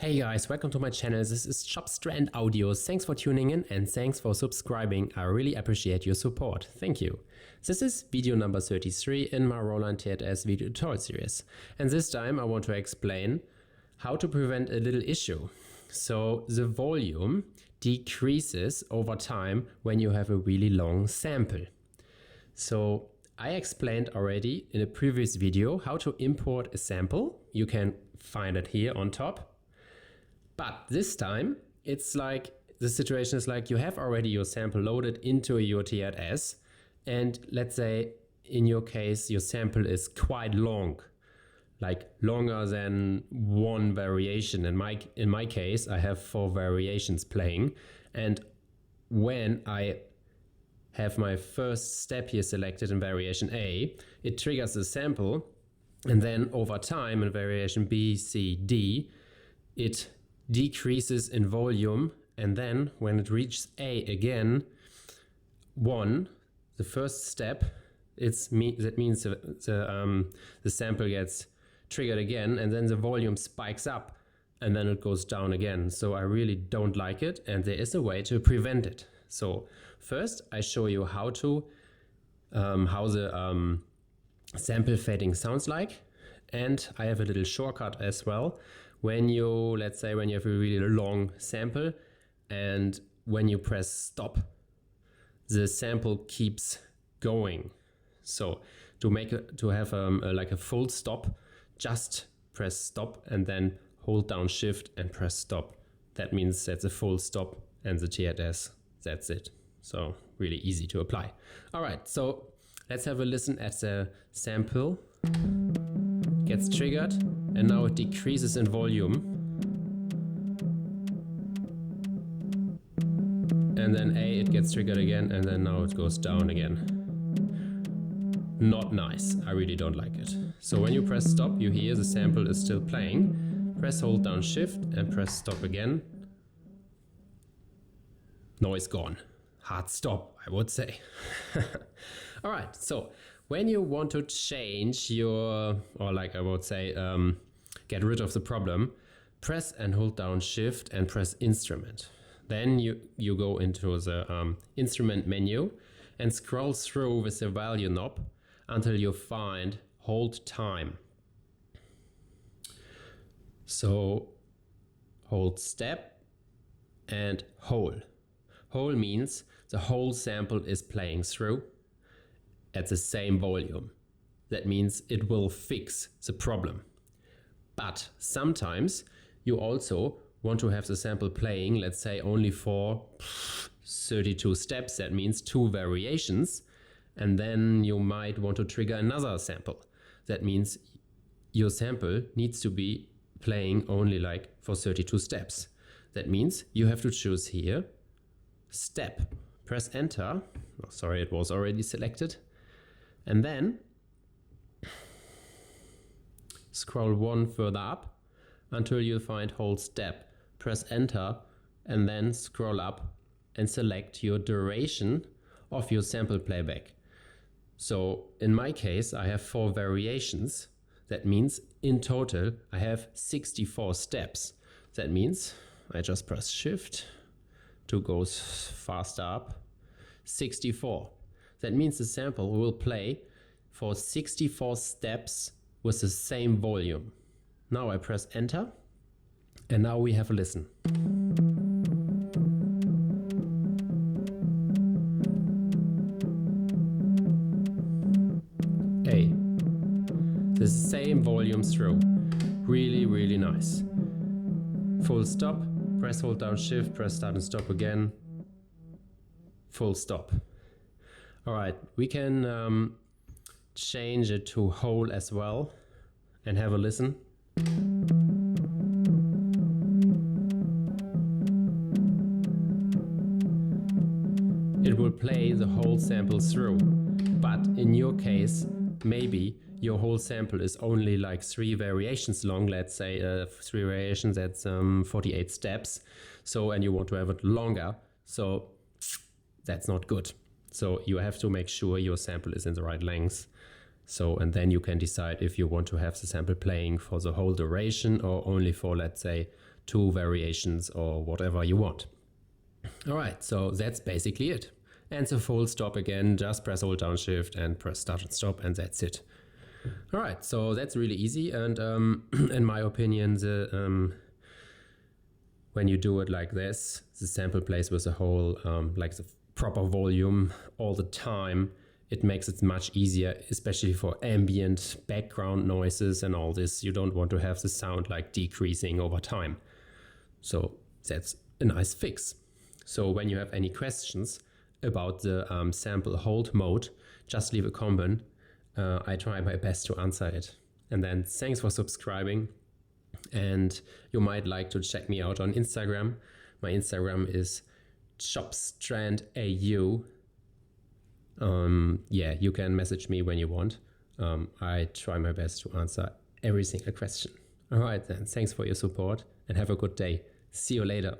Hey guys, welcome to my channel. This is Strand Audio. Thanks for tuning in and thanks for subscribing. I really appreciate your support. Thank you. This is video number 33 in my Roland TR-8S video tutorial series. And this time I want to explain how to prevent a little issue. So the volume decreases over time when you have a really long sample. So I explained already in a previous video how to import a sample. You can find it here on top. But this time, it's like the situation is like you have already your sample loaded into your TR-8S, and let's say in your case your sample is quite long, like longer than one variation. In my case, I have 4 variations playing, and when I have my first step here selected in variation A, it triggers the sample, and then over time in variation B, C, D, it decreases in volume, and then when it reaches A again, the first step, that means the sample gets triggered again, and then the volume spikes up and then it goes down again. So I really don't like it, and there is a way to prevent it. So first I show you how the sample fading sounds like, and I have a little shortcut as well. Let's say when you have a really long sample and when you press stop, the sample keeps going. So to have like a full stop, just press stop and then hold down shift and press stop. That means that's a full stop and the TR-8S, that's it. So really easy to apply. All right, so let's have a listen at the sample. Gets triggered and now it decreases in volume, and then it gets triggered again, and then now it goes down again. Not nice. I really don't like it. So when you press stop, you hear the sample is still playing. Press hold down shift and press stop again. Noise gone. Hard stop, I would say. All right, so when you want to change get rid of the problem, press and hold down shift and press instrument. Then you go into the instrument menu and scroll through with the value knob until you find hold time. So hold step and whole. Whole means the whole sample is playing through at the same volume. That means it will fix the problem. But sometimes you also want to have the sample playing, let's say only for 32 steps, that means 2 variations, and then you might want to trigger another sample. That means your sample needs to be playing only like for 32 steps. That means you have to choose here step, press enter. Oh, sorry, it was already selected. And then scroll 1 further up until you find hold step, press enter, and then scroll up and select your duration of your sample playback. So in my case, I have 4 variations. That means in total I have 64 steps. That means I just press shift to go faster up. 64. That means the sample will play for 64 steps with the same volume. Now I press enter, and now we have a listen. The same volume through. Really, really nice. Full stop, press hold down shift, press start and stop again. Full stop. All right, we can change it to whole as well and have a listen. It will play the whole sample through, but in your case, maybe your whole sample is only like 3 variations long, let's say 3 variations, that's 48 steps. So, and you want to have it longer, so that's not good. So you have to make sure your sample is in the right length. So, and then you can decide if you want to have the sample playing for the whole duration or only for, let's say, 2 variations or whatever you want. All right, so that's basically it. And the full stop again, just press hold down shift and press start and stop, and that's it. All right, so that's really easy. And in my opinion, when you do it like this, the sample plays with a whole, like the proper volume all the time. It makes it much easier, especially for ambient background noises and all this. You don't want to have the sound like decreasing over time. So that's a nice fix. So when you have any questions about the sample hold mode, just leave a comment. I try my best to answer it. And then thanks for subscribing. And you might like to check me out on Instagram. My Instagram is chopstrandau. Yeah, you can message me when you want. I try my best to answer every single question. All right then, thanks for your support and have a good day. See you later.